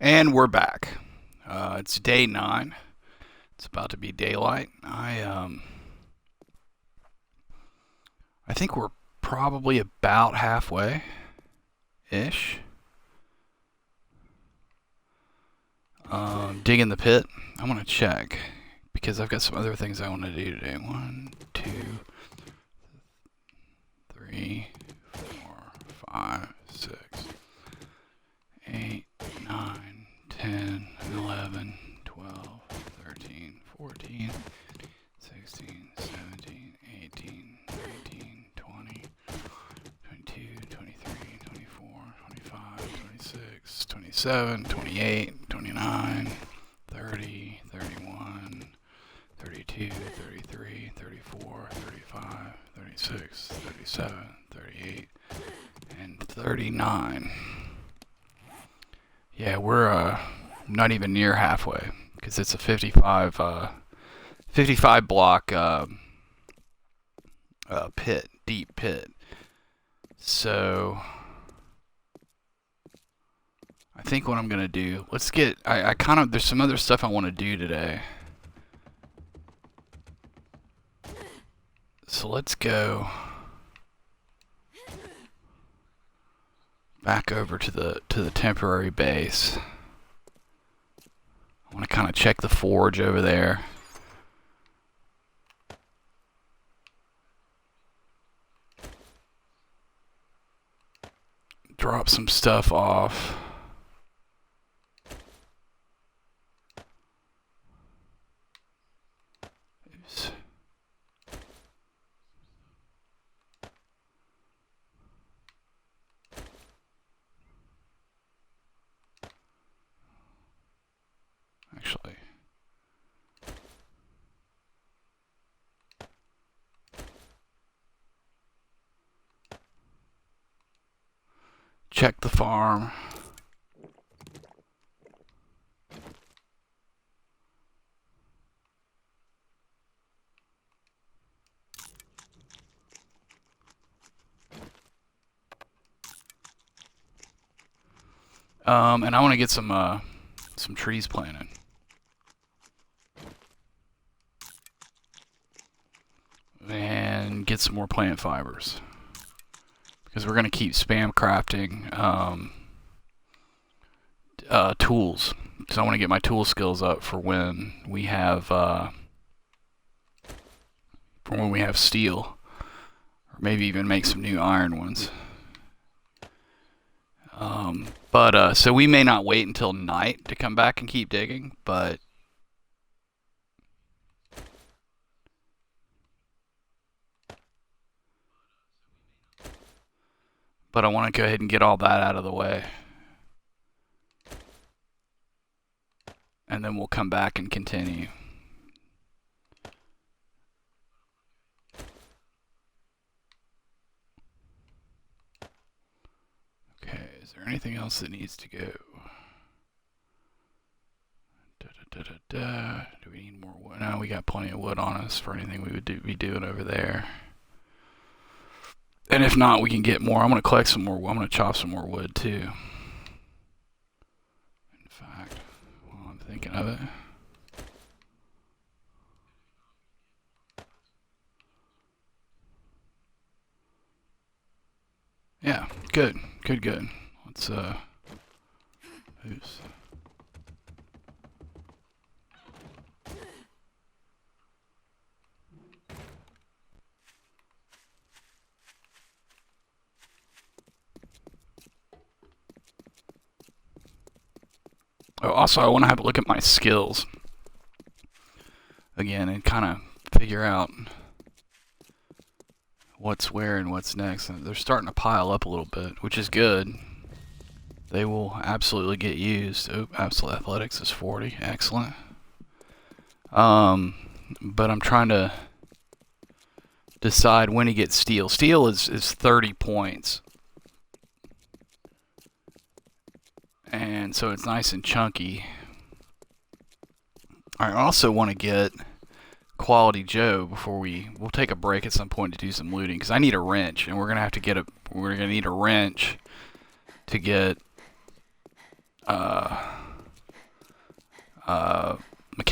And we're back. It's day 9. It's about to be daylight. I think we're probably about halfway ish. Digging the pit. I want to check because I've got some other things I want to do today. 1, 2, 3, 4, 5, 6, 8, 9, 10, 11, 12, 13, 14, 16, 17, 18, 19, 20, 22, 23, 24, 25, 26, 27, 28, 29, 30, 31, 32, 33, 34, 35, 36, 37, 38, and 39. Yeah, we're not even near halfway because it's a 55 block pit, deep pit. So I think what I'm gonna do, I kind of, there's some other stuff I want to do today. So let's go back over to the temporary base. I want to kind of check the forge over there. Drop some stuff off. Oops. Actually, check the farm. And I want to get some trees planted. And get some more plant fibers. Because we're going to keep spam crafting tools. So I want to get my tool skills up for when we have steel. Or maybe even make some new iron ones. So we may not wait until night to come back and keep digging, but I want to go ahead and get all that out of the way. And then we'll come back and continue. Okay, is there anything else that needs to go? Do we need more wood? No, we got plenty of wood on us for anything we would be doing over there. And if not, we can get more. I'm going to collect some more. I'm going to chop some more wood too. In fact, while I'm thinking of it. Yeah, good. Let's oops. Oh, also, I want to have a look at my skills again and kind of figure out what's where and what's next. And they're starting to pile up a little bit, which is good. They will absolutely get used. Oh, absolute athletics is 40. Excellent. But I'm trying to decide when to get steel. Steel is 30 points. And so it's nice and chunky. I also want to get Quality Joe before we'll take a break at some point to do some looting, because I need a wrench, and we're gonna need a wrench to get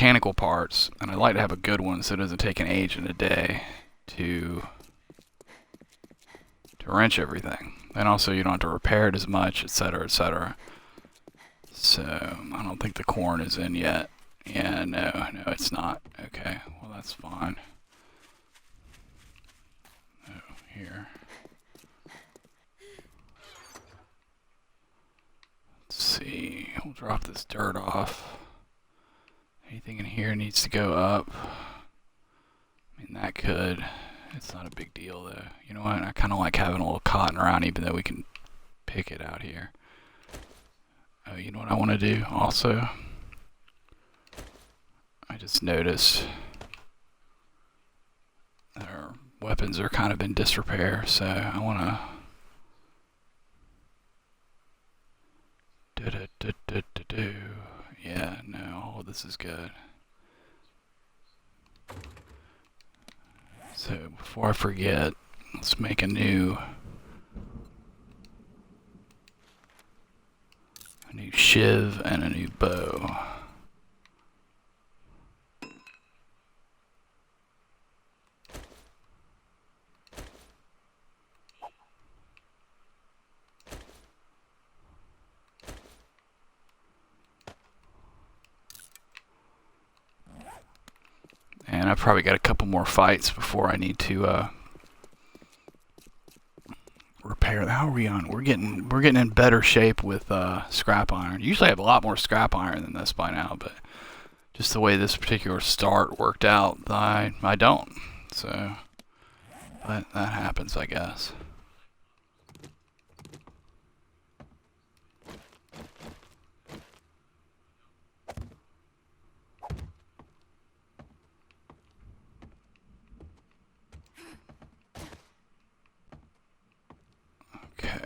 mechanical parts, and I'd like to have a good one so it doesn't take an age and a day to wrench everything. And also you don't have to repair it as much, etc., etc. So, I don't think the corn is in yet. Yeah, no, it's not. Okay, well that's fine. Oh, here. Let's see, we'll drop this dirt off. Anything in here needs to go up. I mean, that could. It's not a big deal though. You know what, I kind of like having a little cotton around even though we can pick it out here. Oh, you know what I want to do also? I just noticed that our weapons are kind of in disrepair, so I want to yeah, no, all this is good. So before I forget, let's make a new shiv and a new bow. And I've probably got a couple more fights before I need to repair. How are we on? We're getting in better shape with scrap iron. Usually I have a lot more scrap iron than this by now, but just the way this particular start worked out, I don't. So, but that happens, I guess. Okay.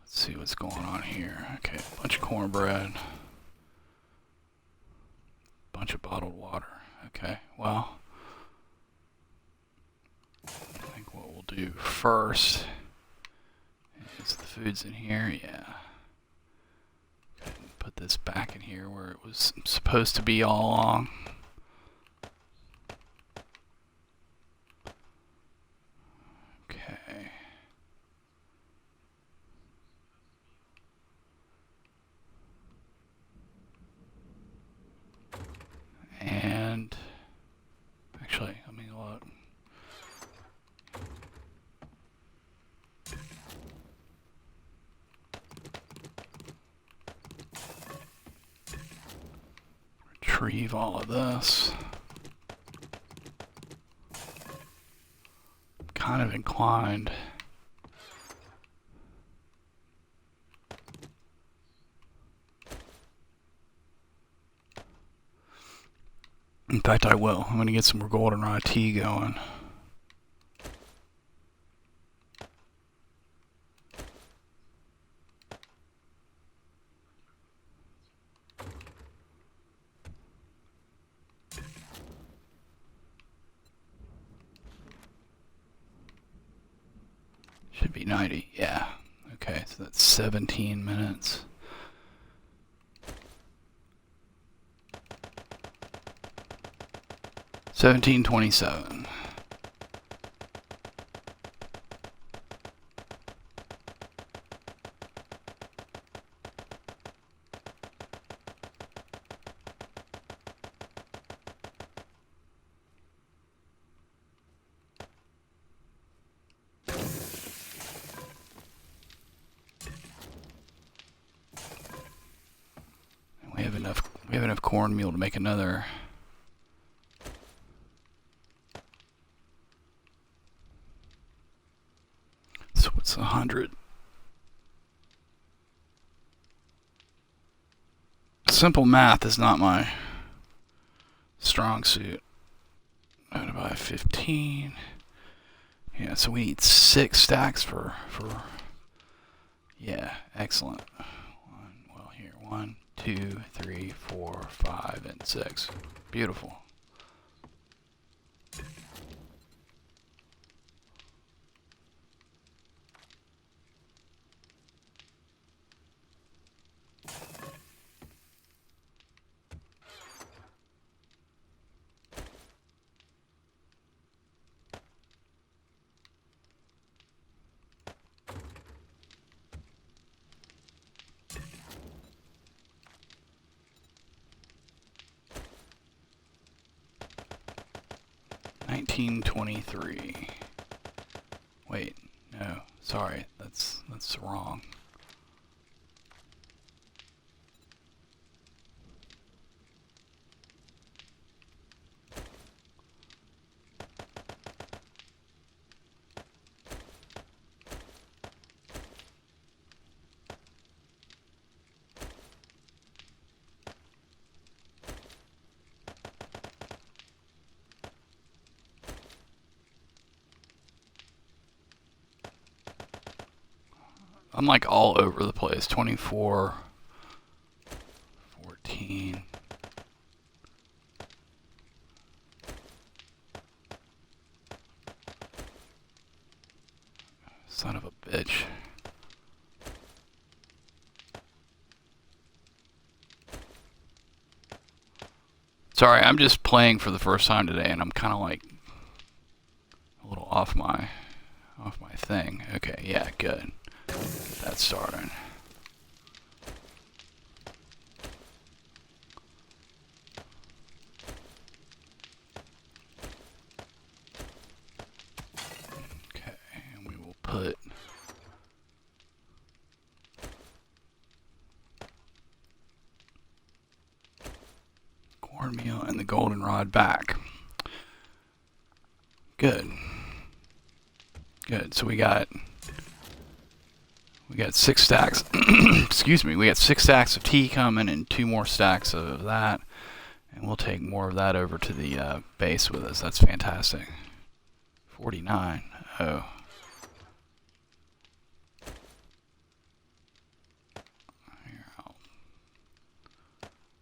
Let's see what's going on here. Okay, a bunch of cornbread. Bunch of bottled water. Okay, well, I think what we'll do first is the food's in here. Yeah. Put this back in here where it was supposed to be all along. Okay. And actually, let me look. Retrieve all of this. I'm kind of inclined. In fact, I will. I'm going to get some goldenrod tea going. Should be 90. Yeah. Okay, so that's 17 minutes. $17.27. We have enough cornmeal to make another. So what's 100? Simple math is not my strong suit. Divided by 15. Yeah, so we need 6 stacks for yeah, excellent. Well, here, 1, 2, 3, 4, 5, and 6. Beautiful. 1923. Wait, no, sorry, that's wrong. I'm like all over the place. 24, 14. Son of a bitch. Sorry, I'm just playing for the first time today and I'm kind of like a little off my thing. Okay, yeah, good. Get that started. Okay, and we will put cornmeal and the goldenrod back. Good. Good. So we got 6 stacks. Excuse me. We got 6 stacks of tea coming and 2 more stacks of that, and we'll take more of that over to the base with us. That's fantastic. 49. Oh. Here,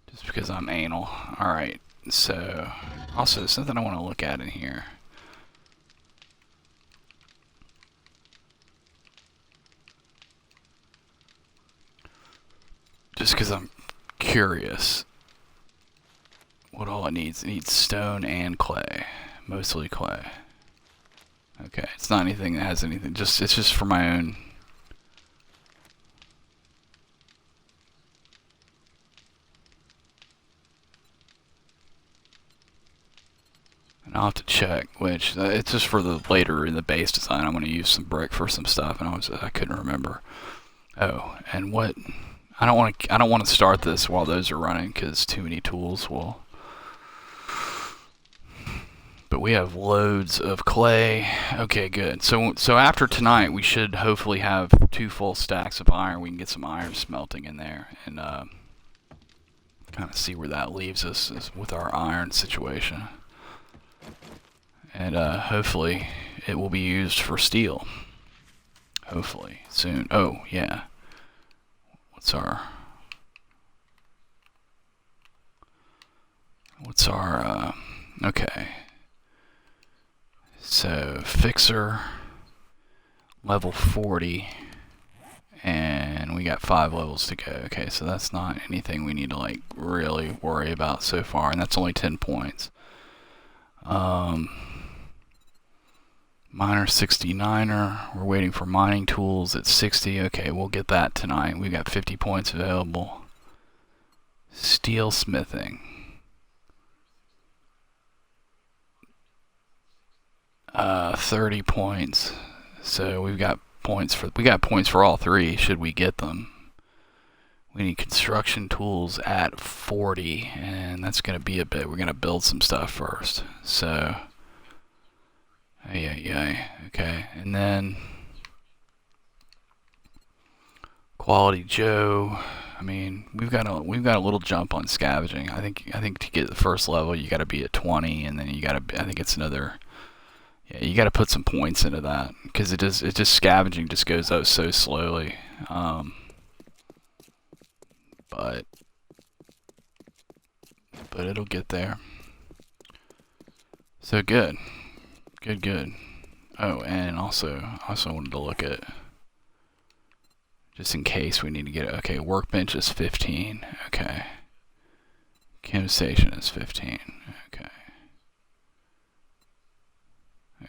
just because I'm anal. All right. So, also something I want to look at in here. Just because I'm curious what all it needs. It needs stone and clay. Mostly clay. Okay, it's not anything that has anything. It's just for my own. And I'll have to check, which it's just for the later in the base design. I'm going to use some brick for some stuff, and I couldn't remember. Oh, and what? I don't want to start this while those are running because too many tools will. But we have loads of clay. Okay, good. So after tonight, we should hopefully have 2 full stacks of iron. We can get some iron smelting in there and kind of see where that leaves us with our iron situation. And hopefully, it will be used for steel. Hopefully soon. Oh yeah. What's our okay, so fixer level 40 and we got 5 levels to go. Okay, so that's not anything we need to like really worry about so far, and that's only 10 points. Miner 69er, we're waiting for mining tools at 60. Okay, we'll get that tonight. We got 50 points available. Steel smithing. 30 points. So we got points for all 3 should we get them. We need construction tools at 40, and that's going to be a bit. We're going to build some stuff first. So okay, and then Quality Joe. I mean, we've got a little jump on scavenging. I think to get the first level, you got to be at 20, and then you got to. I think it's another. Yeah, you got to put some points into that because it just scavenging just goes up so slowly. But it'll get there. So good. Oh, and also wanted to look at, just in case we need to get it. Okay, workbench is 15. Okay. Chem station is 15. Okay.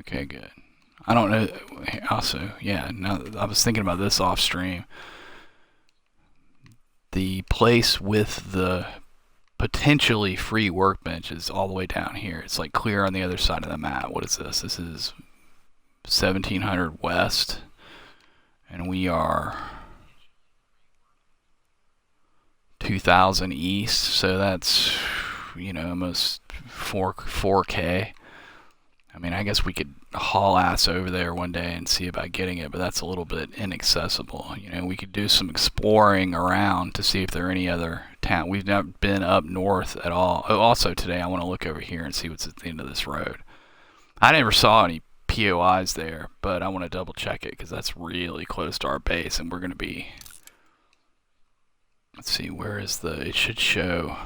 Okay, good. I don't know. Also, yeah, now I was thinking about this off stream. The place with the potentially free workbench is all the way down here. It's like clear on the other side of the map. What is this? This is 1700 west, and we are 2000 east, so that's, you know, almost 4K. I mean, I guess we could haul ass over there one day and see about getting it, but that's a little bit inaccessible. You know, we could do some exploring around to see if there are any other town. We've not been up north at all. Oh, also today I want to look over here and see what's at the end of this road. I never saw any POIs there, but I want to double check it because that's really close to our base, and we're going to be... Let's see, where is the... It should show...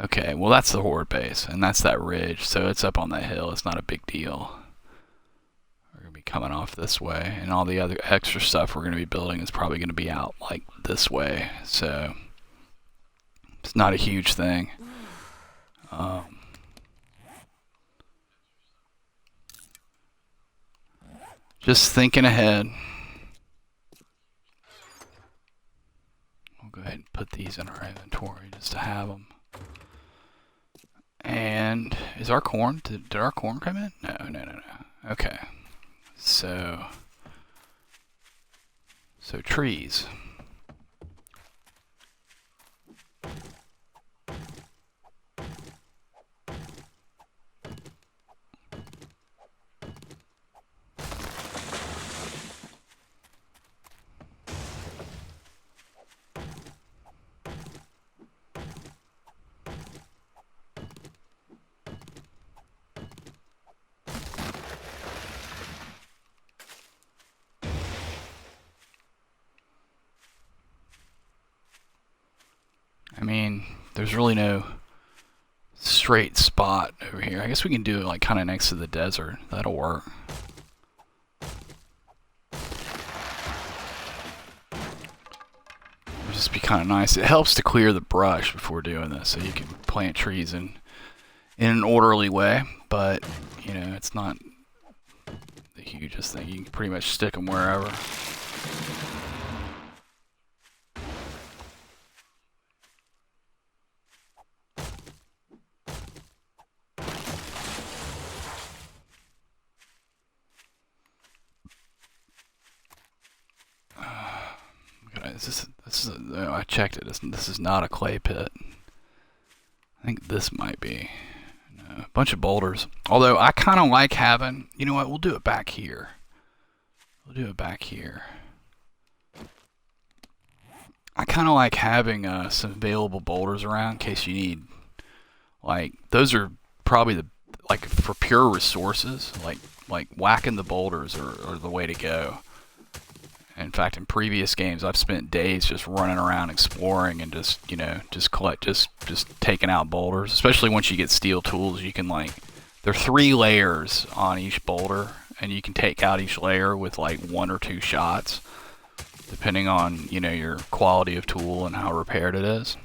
Okay, well that's the Horde base, and that's that ridge, so it's up on that hill. It's not a big deal. We're going to be coming off this way, and all the other extra stuff we're going to be building is probably going to be out like this way, so it's not a huge thing. Just thinking ahead. We'll go ahead and put these in our inventory just to have them. And is our corn, did our corn come in? No. Okay. So trees. I mean, there's really no straight spot over here. I guess we can do it like kind of next to the desert. That'll work. It'll just be kind of nice. It helps to clear the brush before doing this, so you can plant trees in an orderly way. But you know, it's not the hugest thing. You can pretty much stick them wherever. I checked it. This is not a clay pit. I think this might be. No, a bunch of boulders. Although I kind of like having. You know what? We'll do it back here. I kind of like having some available boulders around in case you need. Like those are probably like for pure resources. Like whacking the boulders are the way to go. In fact, in previous games, I've spent days just running around exploring and just taking out boulders. Especially once you get steel tools, you can there are 3 layers on each boulder, and you can take out each layer with like 1 or 2 shots, depending on your quality of tool and how repaired it is.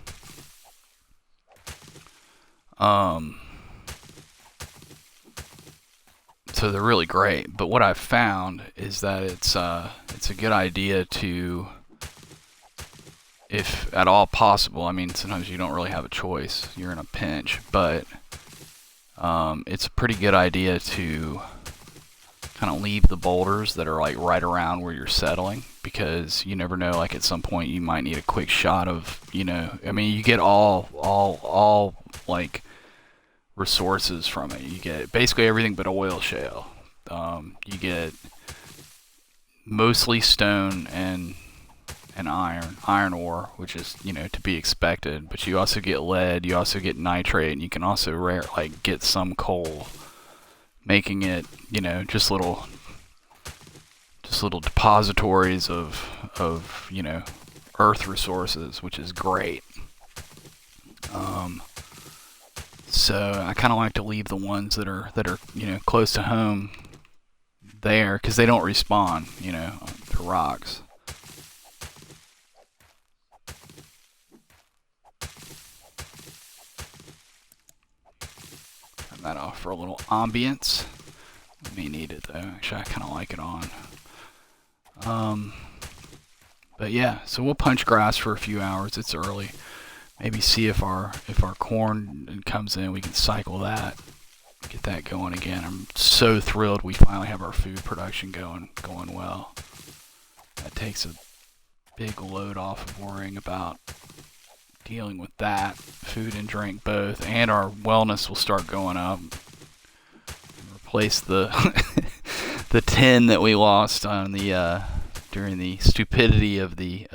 So they're really great, but what I've found is that it's a good idea to, if at all possible, I mean sometimes you don't really have a choice, you're in a pinch, but it's a pretty good idea to kind of leave the boulders that are like right around where you're settling, because you never know, like at some point you might need a quick shot of, I mean you get all like resources from it. You get basically everything but oil shale. You get mostly stone and iron ore, which is to be expected. But you also get lead. You also get nitrate, and you can also get some coal, making it just little depositories of earth resources, which is great. So I kind of like to leave the ones that are close to home there, because they don't respawn to rocks. Turn that off for a little ambience. We may need it though. Actually, I kind of like it on. But yeah, so we'll punch grass for a few hours. It's early. maybe see if our corn comes in, we can cycle that, get that going again. I'm so thrilled we finally have our food production going well. That takes a big load off of worrying about dealing with that, food and drink both, and our wellness will start going up. Replace the the 10 that we lost on the during the stupidity of the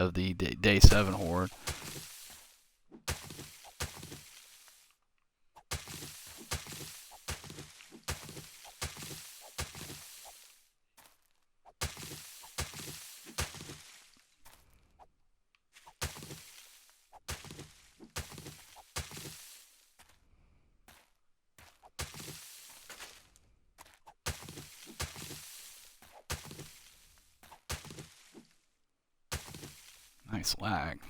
day 7 horde. Nice lag.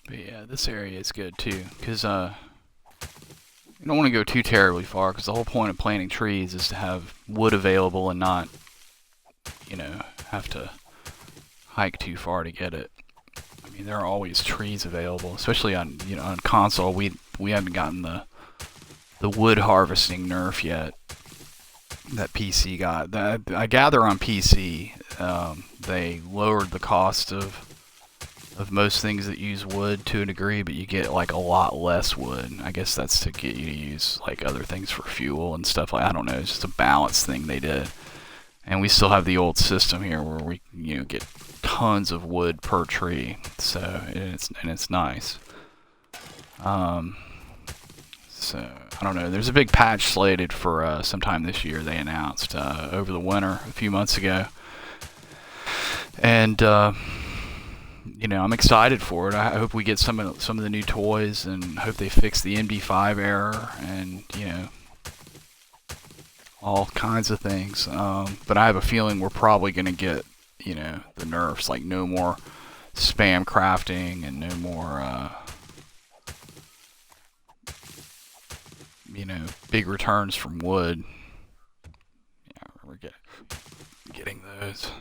But yeah, this area is good too, because you don't want to go too terribly far, because the whole point of planting trees is to have wood available and not, have to hike too far to get it. I mean, there are always trees available, especially on on console. We haven't gotten the wood harvesting nerf yet that PC got. That I gather on PC, they lowered the cost of most things that use wood to a degree, but you get like a lot less wood. I guess that's to get you to use like other things for fuel and stuff. Like, I don't know, it's just a balance thing they did. And we still have the old system here where we get tons of wood per tree, so it's nice. So I don't know, there's a big patch slated for sometime this year. They announced over the winter a few months ago, and I'm excited for it. I hope we get some of the new toys, and hope they fix the MD5 error, and all kinds of things. But I have a feeling we're probably going to get the nerfs, like no more spam crafting and no more big returns from wood. Yeah, we're getting those.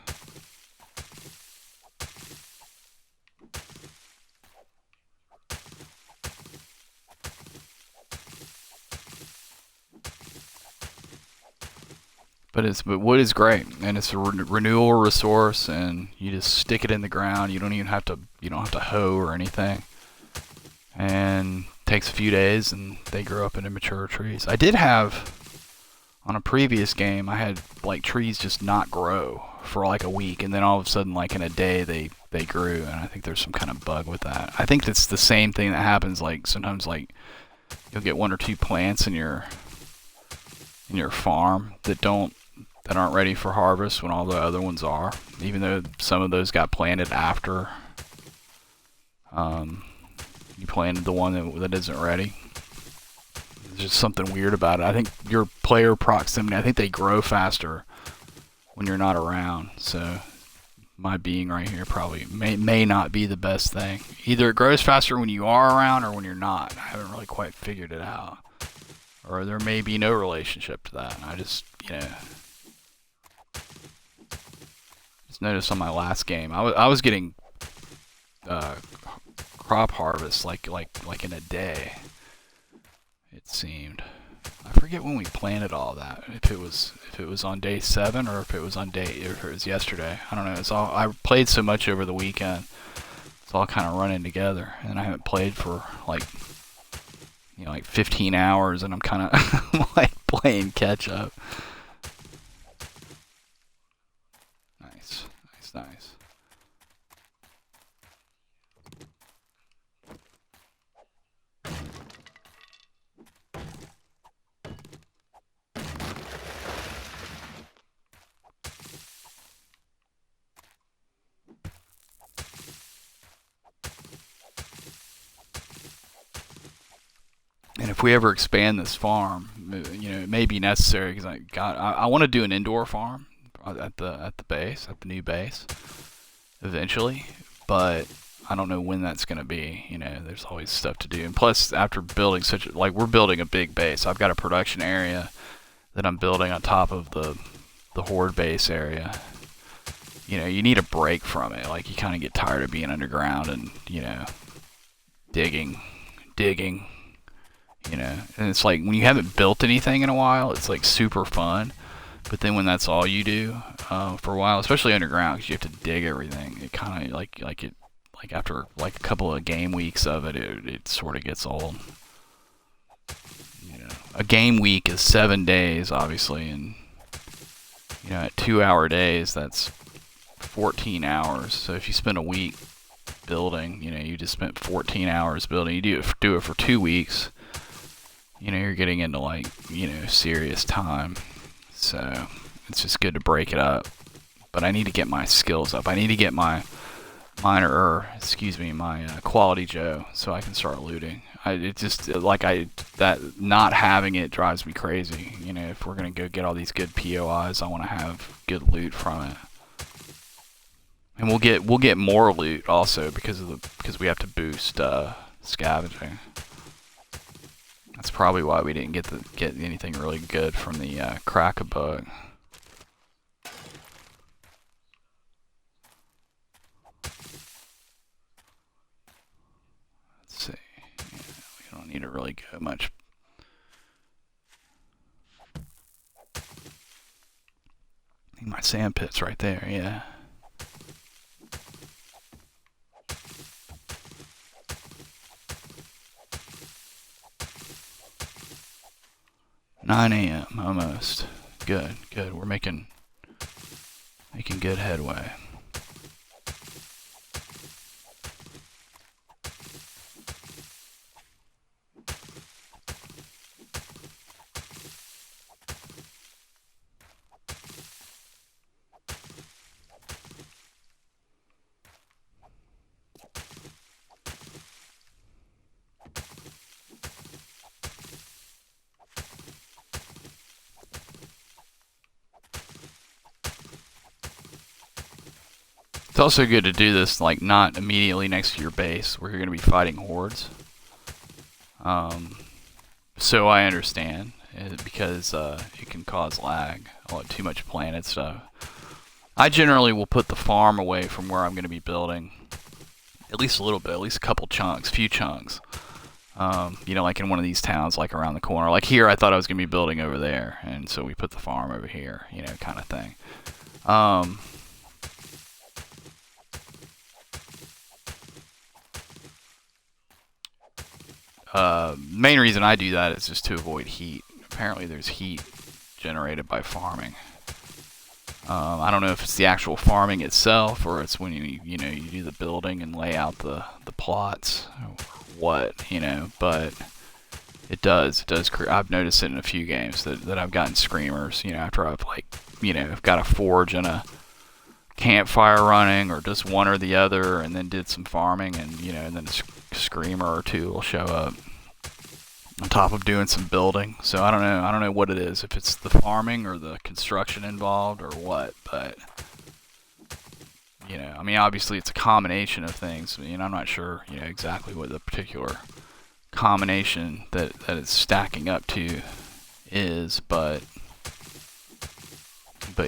But wood is great, and it's a renewable resource, and you just stick it in the ground. You don't have to hoe or anything, and it takes a few days, and they grow up into mature trees. I did have on a previous game, I had like trees just not grow for like a week, and then all of a sudden, like in a day, they grew, and I think there's some kind of bug with that. I think it's the same thing that happens. Like sometimes, like you'll get one or two plants in your farm that aren't ready for harvest when all the other ones are, even though some of those got planted after you planted the one that isn't ready. There's just something weird about it. I think your player proximity, I think they grow faster when you're not around. So my being right here probably may not be the best thing. Either it grows faster when you are around or when you're not. I haven't really quite figured it out. Or there may be no relationship to that. I just noticed on my last game, I was getting crop harvest like in a day. It seemed. I forget when we planted all that. If it was on day 7 or if it was yesterday. I don't know. It's all, I played so much over the weekend. It's all kind of running together, and I haven't played for like 15 hours, and I'm kind of like playing catch up. Nice, nice, nice. And if we ever expand this farm, it may be necessary because I want to do an indoor farm at the base, at the new base, eventually. But I don't know when that's going to be. There's always stuff to do. And plus, after building we're building a big base. I've got a production area that I'm building on top of the Horde base area. You need a break from it. Like, you kind of get tired of being underground and, digging. And it's like when you haven't built anything in a while, it's like super fun. But then when that's all you do for a while, especially underground, because you have to dig everything, it kind of like after a couple of game weeks of it, it sort of gets old. A game week is 7 days, obviously, and at 2-hour days, that's 14 hours. So if you spend a week building, you just spent 14 hours building. You do it for 2 weeks. You're getting into serious time. So it's just good to break it up. But I need to get my skills up. I need to get my my quality Joe so I can start looting. That not having it drives me crazy. If we're gonna go get all these good POIs, I want to have good loot from it. And we'll get more loot also because we have to boost scavenging. That's probably why we didn't get anything really good from the crack-a-bug. Let's see. Yeah, we don't need to really go much. I think my sand pit's right there. Yeah. 9 a.m. almost. Good. We're making good headway. It's also good to do this not immediately next to your base where you're going to be fighting hordes. So I understand, because it can cause lag, too much planted stuff. I generally will put the farm away from where I'm going to be building, at least a little bit, at least a couple chunks, few chunks. Like in one of these towns, like around the corner. Like here, I thought I was going to be building over there, and so we put the farm over here, kind of thing. Main reason I do that is just to avoid heat. Apparently there's heat generated by farming. I don't know if it's the actual farming itself or it's when you do the building and lay out the plots or what, but it does I've noticed it in a few games that I've gotten screamers, after I've I've got a forge and a campfire running or just one or the other and then did some farming and and then a screamer or two will show up on top of doing some building. So I don't know what it is, if it's the farming or the construction involved or what, but obviously it's a combination of things. I'm not sure exactly what the particular combination that it's stacking up to is, but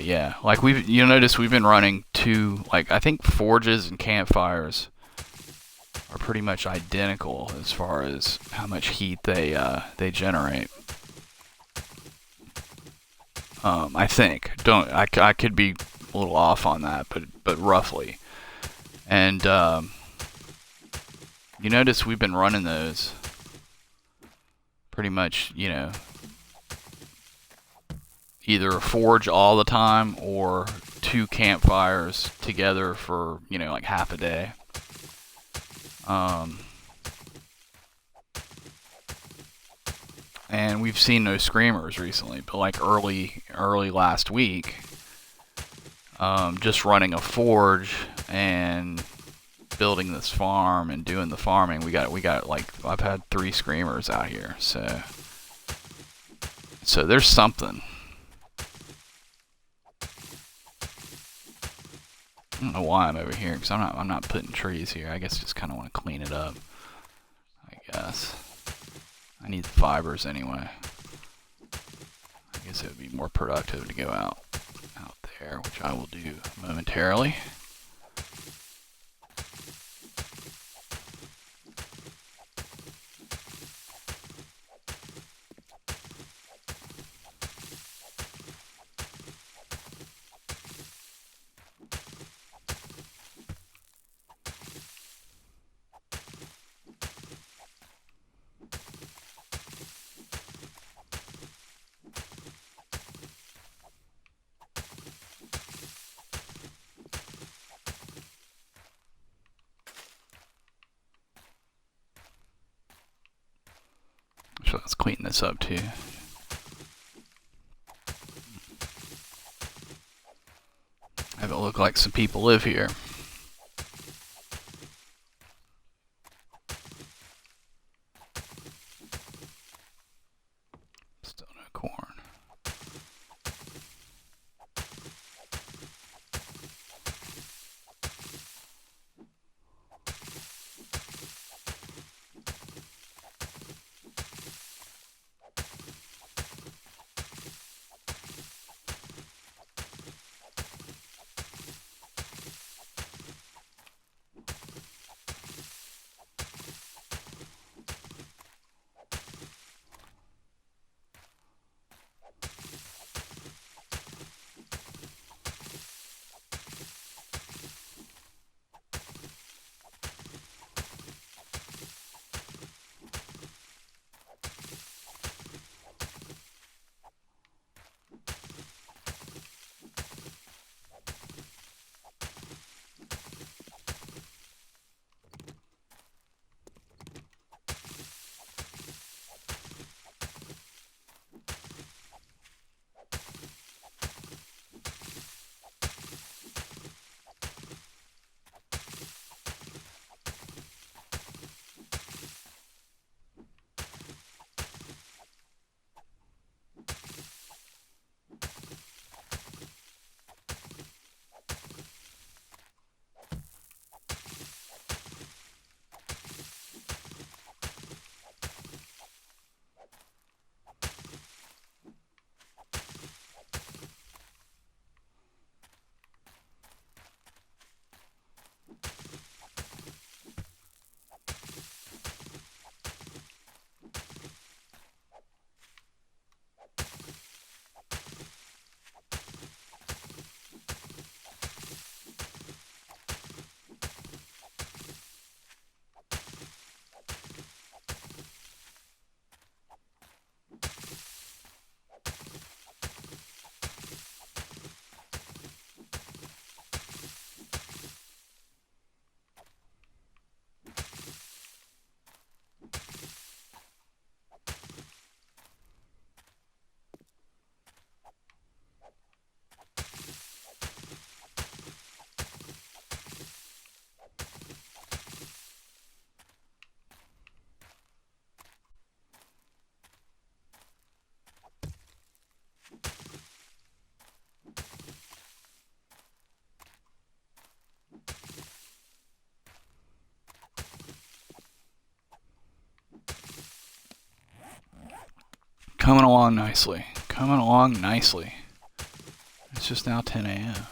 yeah, you'll notice we've been running two, I think forges and campfires are pretty much identical as far as how much heat they generate. I think. I could be a little off on that, but roughly. And you notice we've been running those pretty much, you know, either a forge all the time or 2 campfires together for, you know, like half a day. And we've seen no screamers recently, but like early last week, just running a forge and building this farm and doing the farming, we got like, I've had 3 screamers out here, so there's something. I don't know why I'm over here, because I'm not putting trees here. I guess just kind of want to clean it up, I guess. I need the fibers anyway. I guess it would be more productive to go out there, which I will do momentarily. So let's clean this up too. Have it look like some people live here. Still no corn. Coming along nicely. Coming along nicely. It's just now 10 a.m.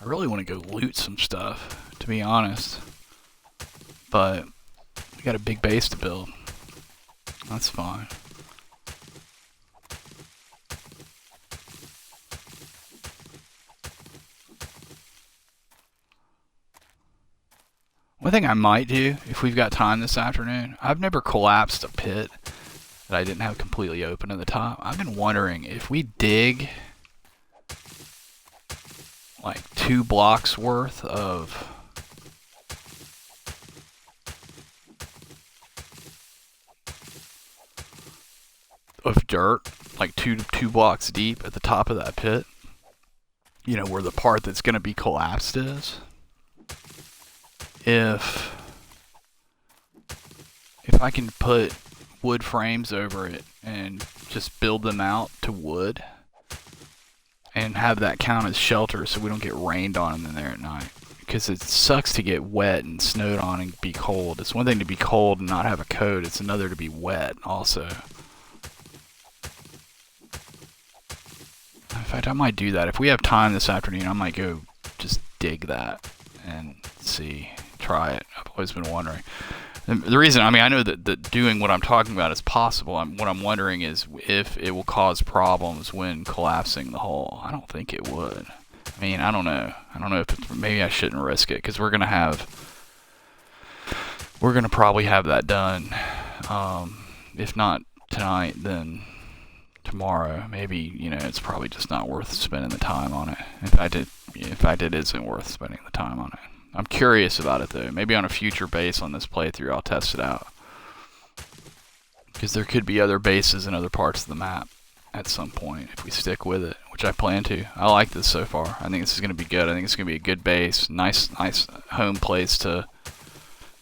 I really want to go loot some stuff, to be honest. But we got a big base to build. That's fine. One thing I might do, if we've got time this afternoon, I've never collapsed a pit that I didn't have completely open at the top. I've been wondering if we dig like 2 blocks worth of dirt, like two blocks deep at the top of that pit, you know, where the part that's going to be collapsed is. If I can put wood frames over it and just build them out to wood and have that count as shelter so we don't get rained on in there at night. Because it sucks to get wet and snowed on and be cold. It's one thing to be cold and not have a coat. It's another to be wet also. In fact, I might do that. If we have time this afternoon, I might go just dig that and see. Try it. I've always been wondering. The reason, I mean, I know that doing what I'm talking about is possible. What I'm wondering is if it will cause problems when collapsing the hole. I don't think it would. I mean, I don't know. I don't know if it's, maybe I shouldn't risk it because we're gonna probably have that done. If not tonight, then tomorrow. Maybe, you know, it's probably just not worth spending the time on it. In fact, it isn't worth spending the time on it. I'm curious about it though. Maybe on a future base on this playthrough I'll test it out. Because there could be other bases in other parts of the map at some point if we stick with it, which I plan to. I like this so far. I think this is going to be good. I think it's going to be a good base. Nice home place to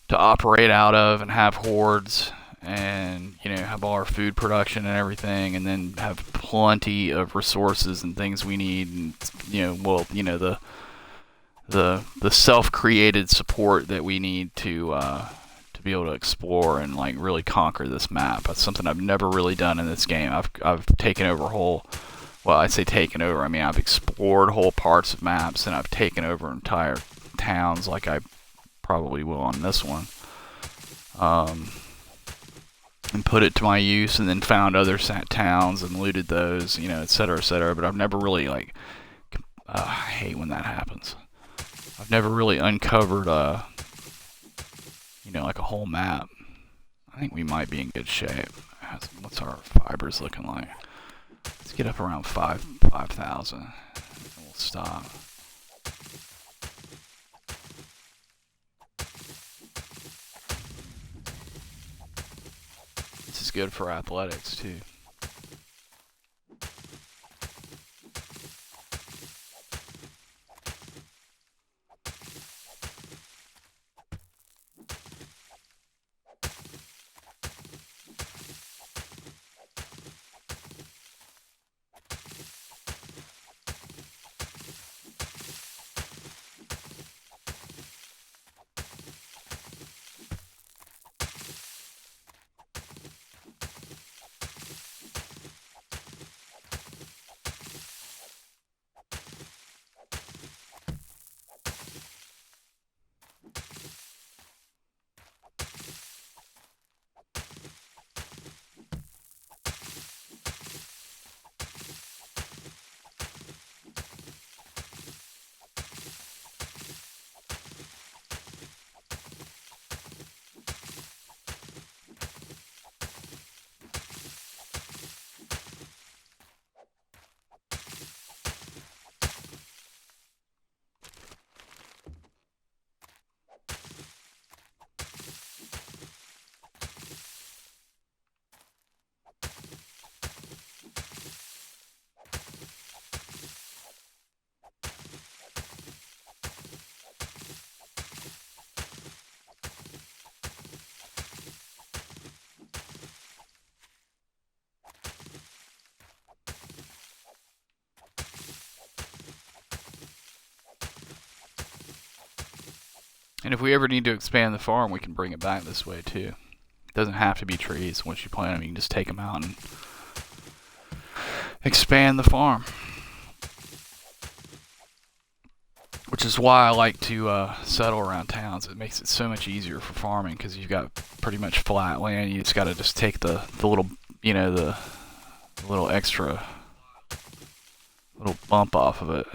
operate out of and have hordes and, you know, have all our food production and everything, and then have plenty of resources and things we need, and, you know, well, you know, the self-created support that we need to be able to explore and like really conquer this map. That's something I've never really done in this game. I've taken over well, I say taken over, I mean I've explored whole parts of maps, and I've taken over entire towns like I probably will on this one. And put it to my use, and then found other towns and looted those, you know, etc., etc. But I've never really like, I hate when that happens. I've never really uncovered, you know, like a whole map. I think we might be in good shape. What's our fibers looking like? Let's get up around 5,000, and we'll stop. This is good for athletics too. And if we ever need to expand the farm, we can bring it back this way too. It doesn't have to be trees. Once you plant them, you can just take them out and expand the farm. Which is why I like to settle around towns. It makes it so much easier for farming because you've got pretty much flat land. You just got to just take the little, you know, the little extra little bump off of it.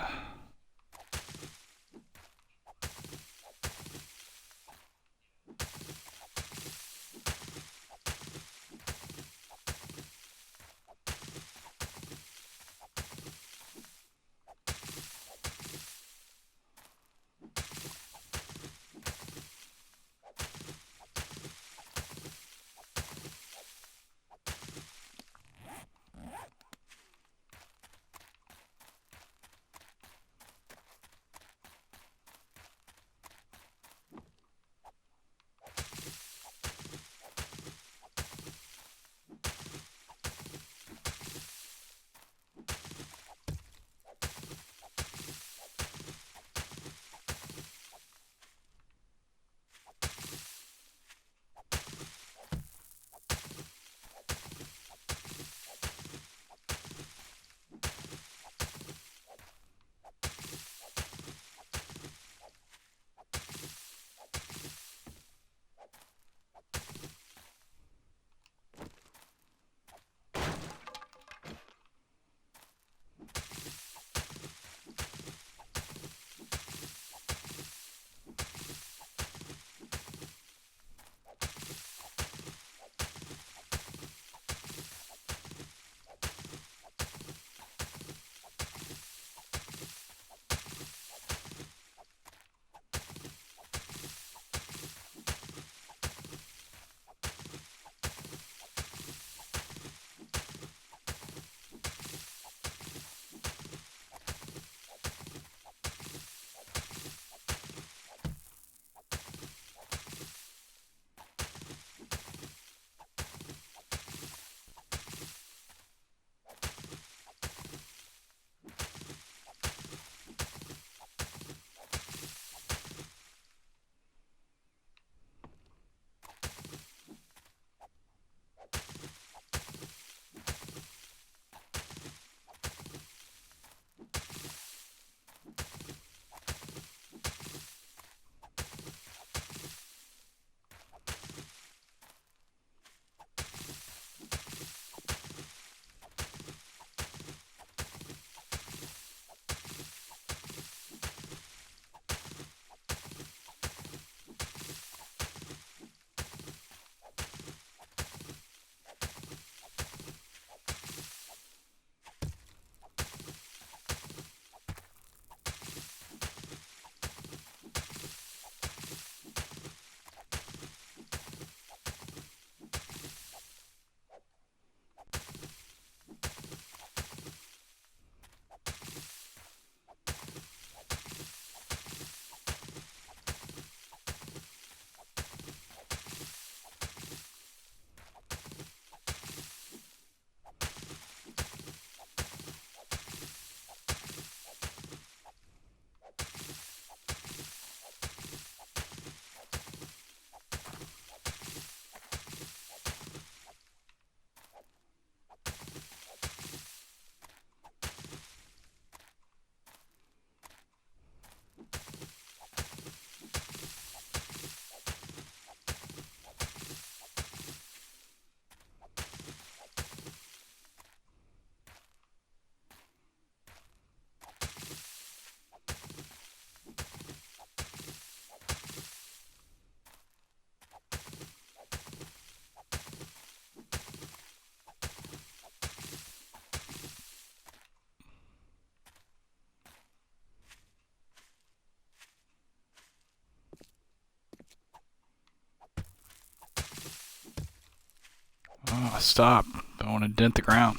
stop. Don't want to dent the ground.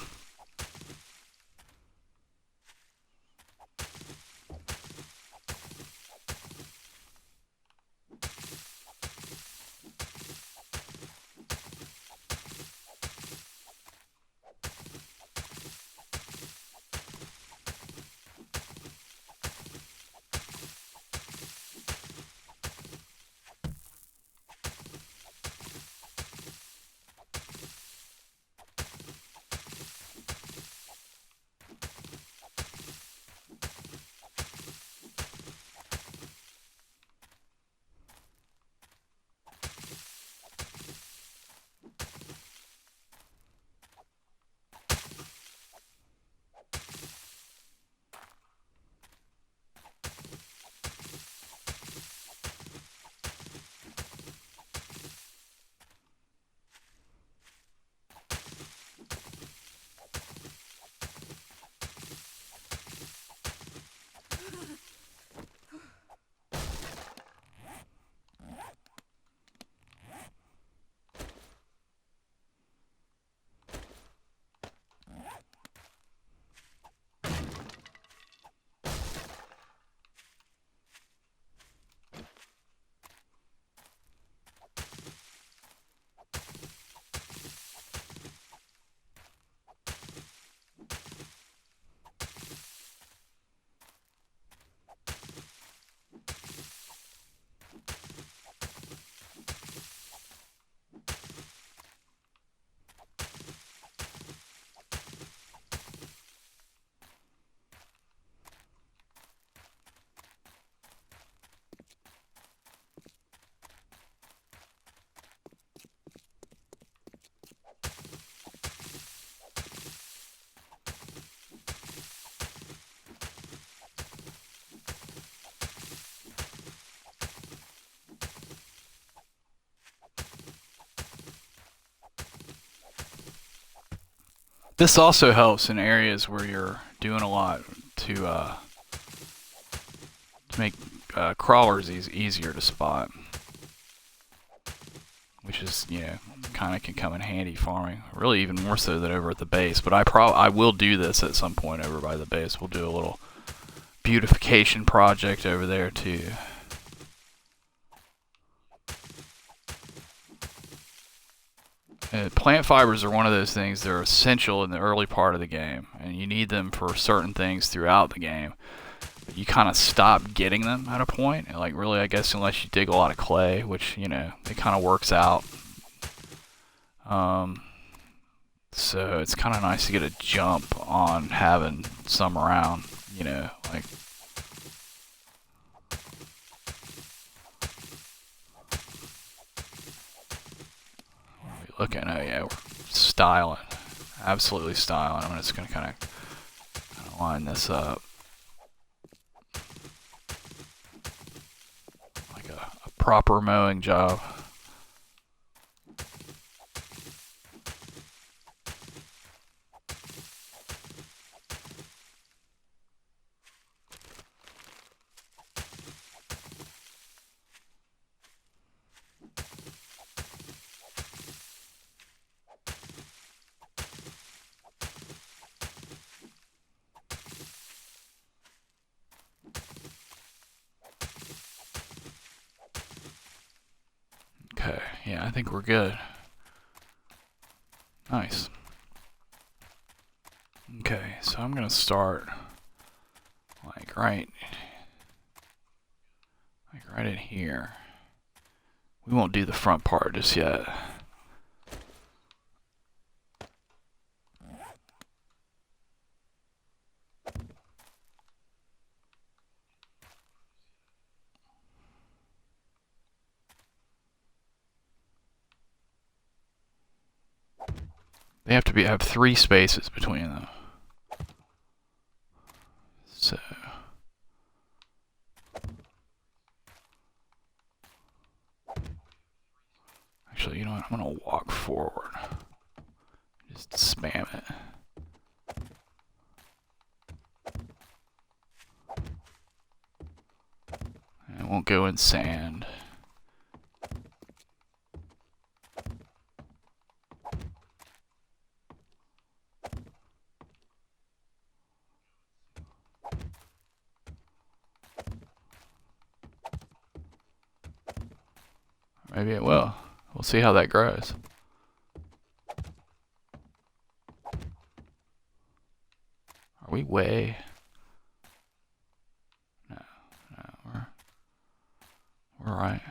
This also helps in areas where you're doing a lot to make crawlers easier to spot, which is, you know, kind of can come in handy farming. Really, even more so than over at the base. But I will do this at some point over by the base. We'll do a little beautification project over there too. Plant fibers are one of those things that are essential in the early part of the game, and you need them for certain things throughout the game. But you kind of stop getting them at a point, and like really, I guess, unless you dig a lot of clay, which, you know, it kind of works out. So it's kind of nice to get a jump on having some around, you know, like. Looking at, yeah, we're styling, absolutely styling. I'm just gonna kind of line this up like a proper mowing job. Okay, yeah, I think we're good. Nice. Okay, so I'm gonna start like right in here. We won't do the front part just yet. They have to have 3 spaces between them. So actually, you know what? I'm gonna walk forward. Just spam it. And it won't go in sand. Maybe it will. We'll see how that grows. Are we way? No, we're right.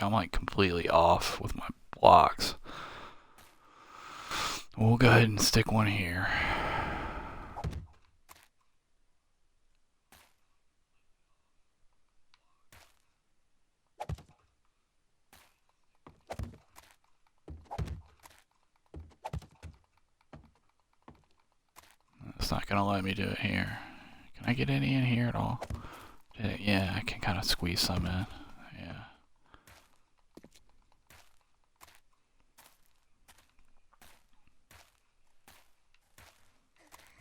I'm like completely off with my blocks. We'll go ahead and stick one here. It's not gonna let me do it here. Can I get any in here at all? Yeah, I can kind of squeeze some in. Yeah.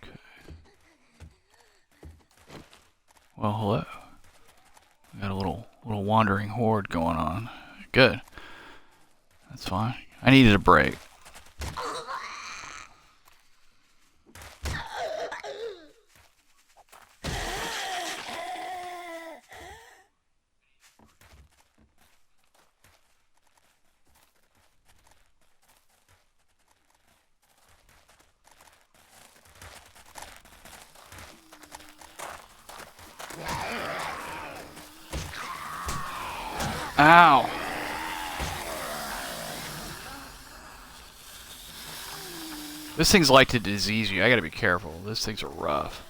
Okay. Well, hello. We got a little wandering horde going on. Good. That's fine. I needed a break. Ow! This thing's like to disease you. I gotta be careful. These things are rough.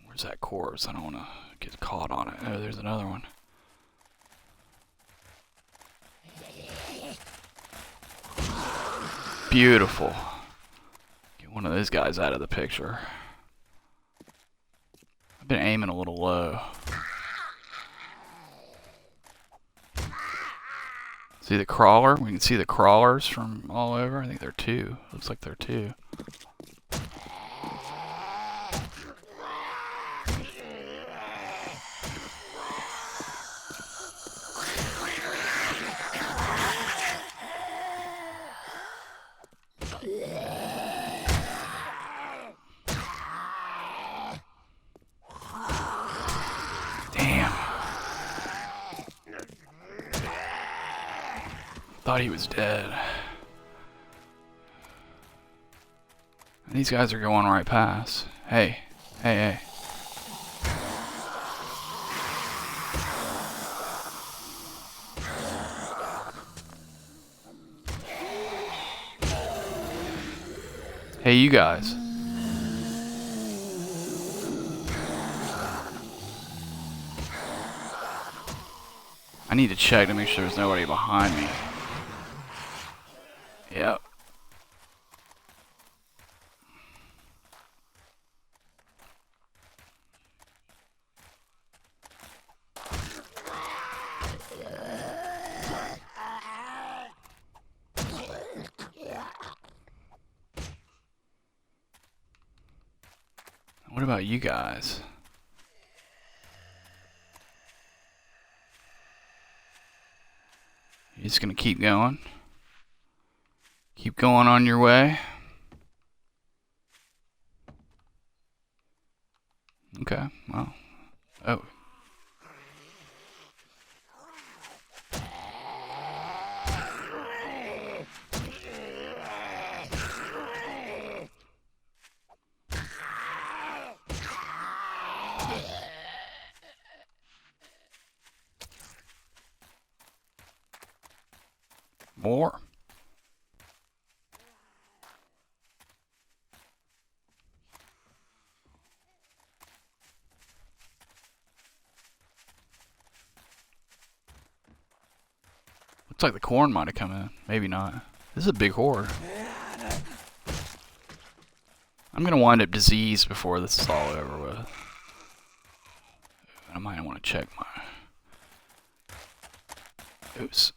Where's that corpse? I don't want to get caught on it. Oh, there's another one. Beautiful. Get one of those guys out of the picture. I've been aiming a little low. See the crawler? We can see the crawlers from all over. I think they're two. Looks like they're two. Damn. Thought he was dead. And these guys are going right past. Hey. Hey, hey. Hey, you guys. I need to check to make sure there's nobody behind me. Yep. What about you guys? You just gonna keep going? Keep going on your way? Okay, well. Oh. More. Looks like the corn might have come in. Maybe not. This is a big horde. I'm gonna wind up diseased before this is all over with. I might want to check my... goes.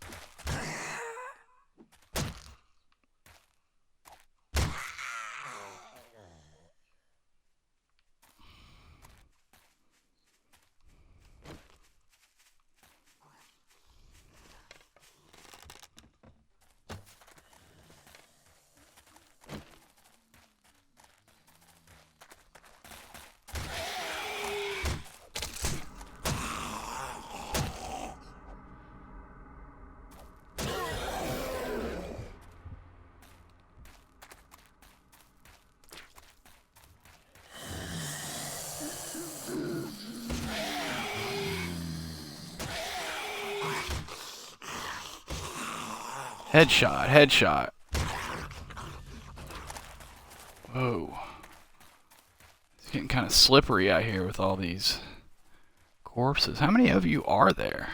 Headshot, headshot. Whoa. It's getting kind of slippery out here with all these corpses. How many of you are there?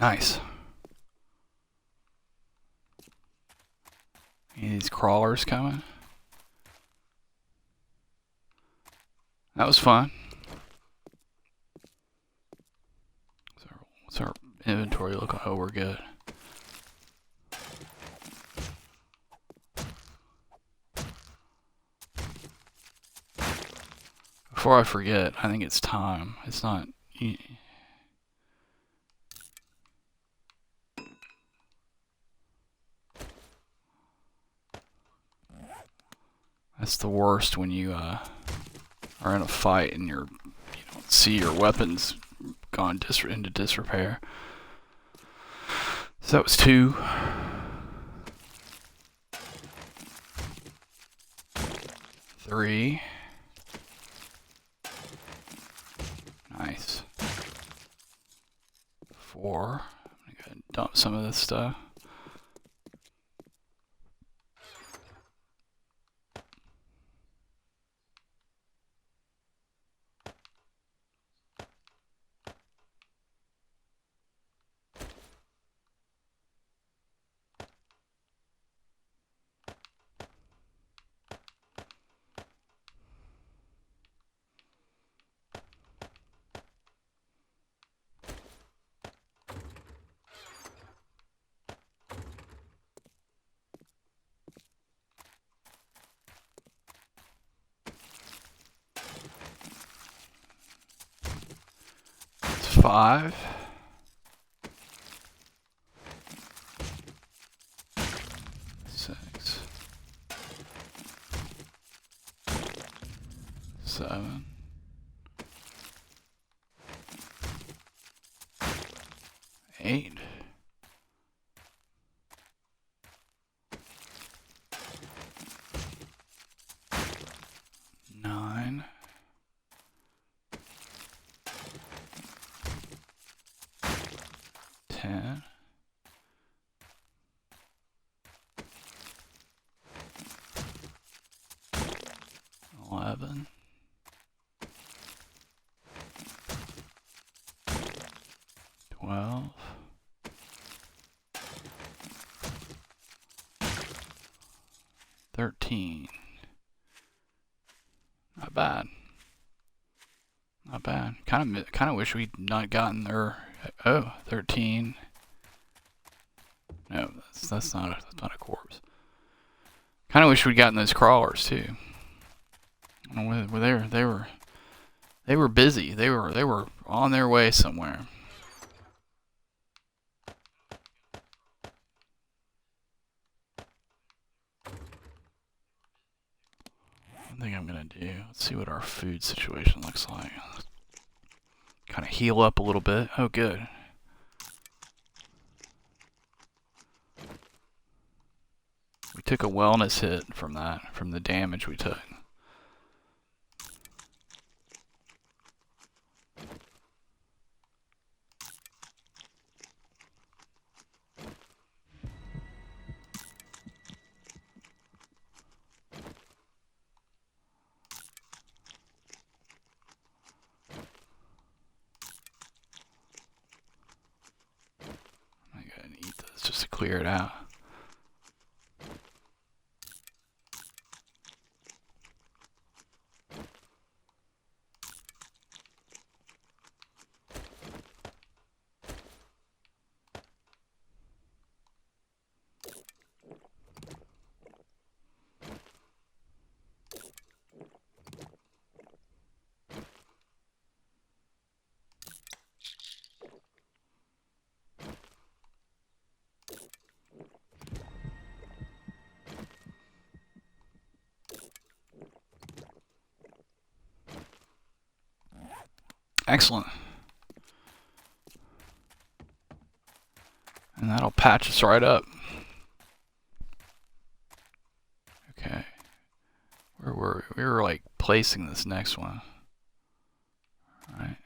Nice. Any of these crawlers coming? That was fun. What's our inventory look like? Oh, we're good. Before I forget, I think it's time. It's not... That's the worst when you are in a fight and you don't see your weapons gone into disrepair. So that was 2. 3. Nice. 4. I'm gonna go ahead and dump some of this stuff. It's 5. 6. 7. 8. 9. 10. 11. 12. 13. Not bad. Not bad. Kind of wish we'd not gotten there. Oh, 13. No, that's not a corpse. Kind of wish we'd gotten those crawlers too. They were busy. They were on their way somewhere. One thing I'm gonna do. Let's see what our food situation looks like. Kind of heal up a little bit. Oh, good. We took a wellness hit from that, from the damage we took. I gotta eat this just to clear it out. Excellent. And that'll patch us right up. Okay. Where were we? We were like placing this next one. Alright.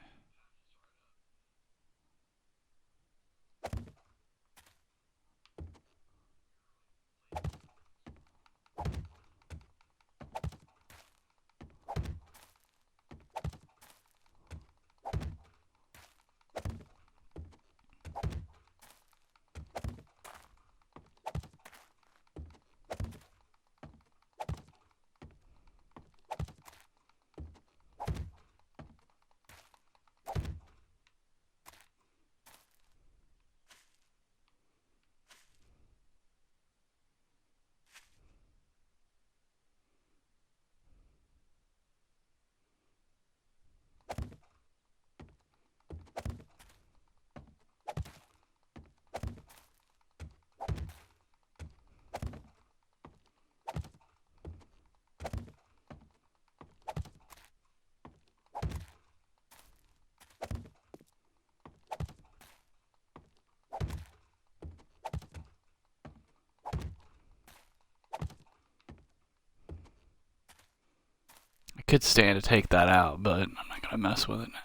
I could stand to take that out, but I'm not gonna mess with it now.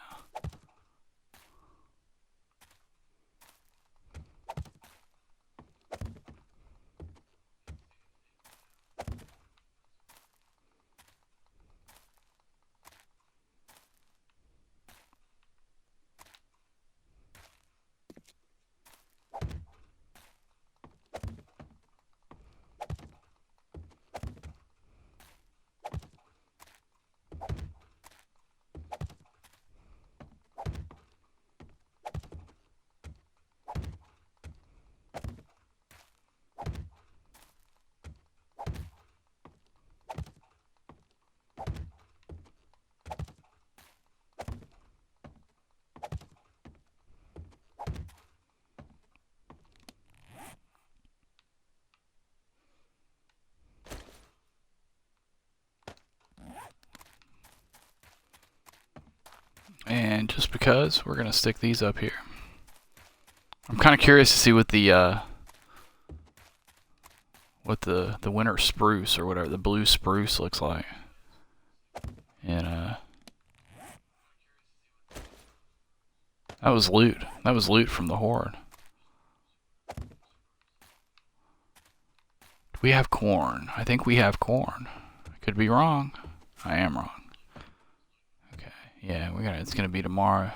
And just because, we're gonna stick these up here. I'm kind of curious to see what the winter spruce or whatever, the blue spruce looks like. And that was loot. That was loot from the Horde. Do we have corn? I think we have corn. I could be wrong. I am wrong. Okay, yeah, it's gonna be tomorrow.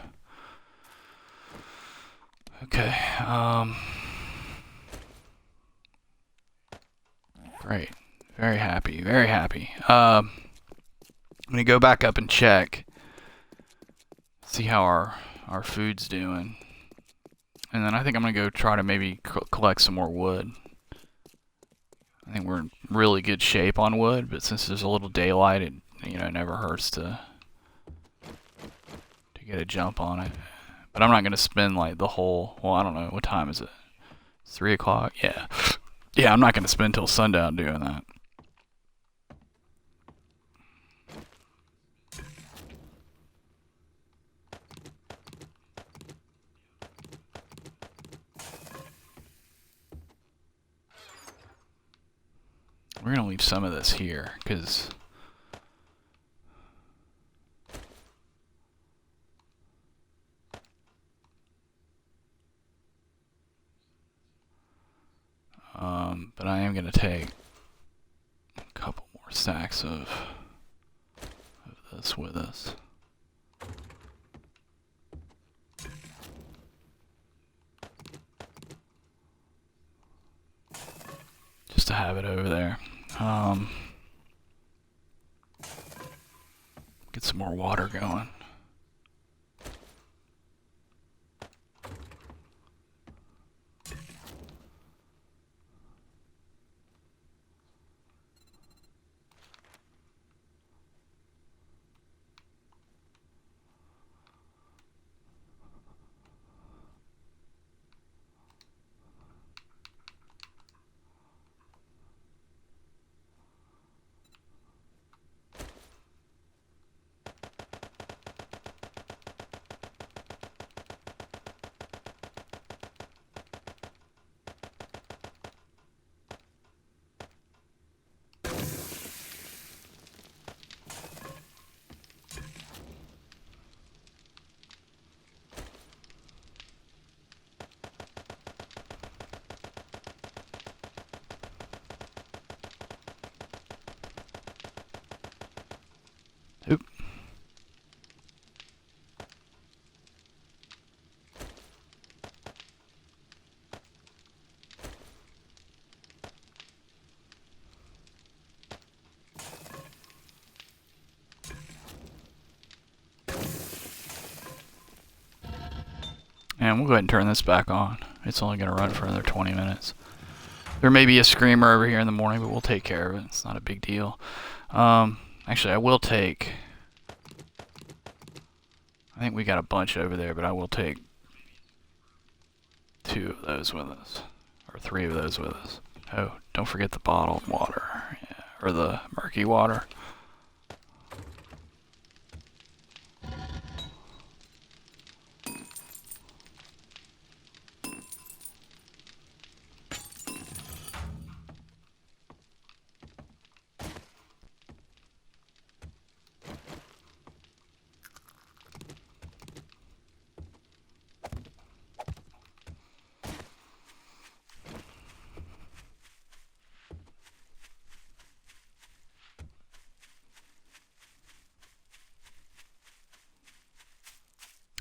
Okay, great. Very happy, very happy. I'm gonna go back up and check. See how our food's doing. And then I think I'm gonna go try to maybe collect some more wood. I think we're in really good shape on wood, but since there's a little daylight, it never hurts to get a jump on it. But I'm not gonna spend like the whole, well, I don't know, what time is it? It's 3 o'clock? Yeah. Yeah, I'm not gonna spend till sundown doing that. we're gonna leave some of this here, because but I am gonna take a couple more stacks of this with us. Just to have it over there. Get some more water going. Oop. And we'll go ahead and turn this back on. It's only going to run for another 20 minutes. There may be a screamer over here in the morning, but we'll take care of it. It's not a big deal. Actually, I will take... I think we got a bunch over there, but I will take 2 of those with us. Or 3 of those with us. Oh, don't forget the bottled water. Yeah, or the murky water.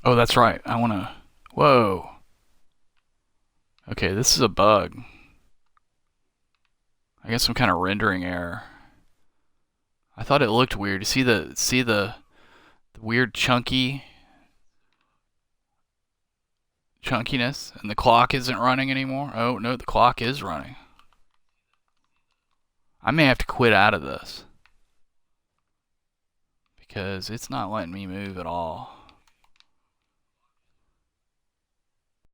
Oh, that's right. I want to... Whoa. Okay, this is a bug. I guess some kind of rendering error. I thought it looked weird. See the weird chunkiness, and the clock isn't running anymore? Oh, no, the clock is running. I may have to quit out of this, because it's not letting me move at all.